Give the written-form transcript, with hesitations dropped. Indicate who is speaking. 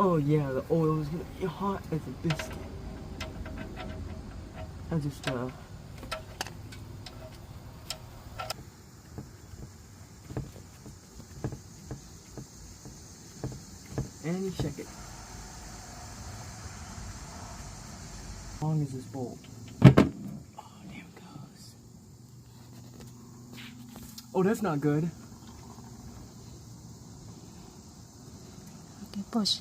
Speaker 1: Oh yeah, the oil is gonna be hot as a biscuit. I just and you check it. How long is this bolt? Oh, damn it goes. Oh, that's not good.
Speaker 2: Okay, push.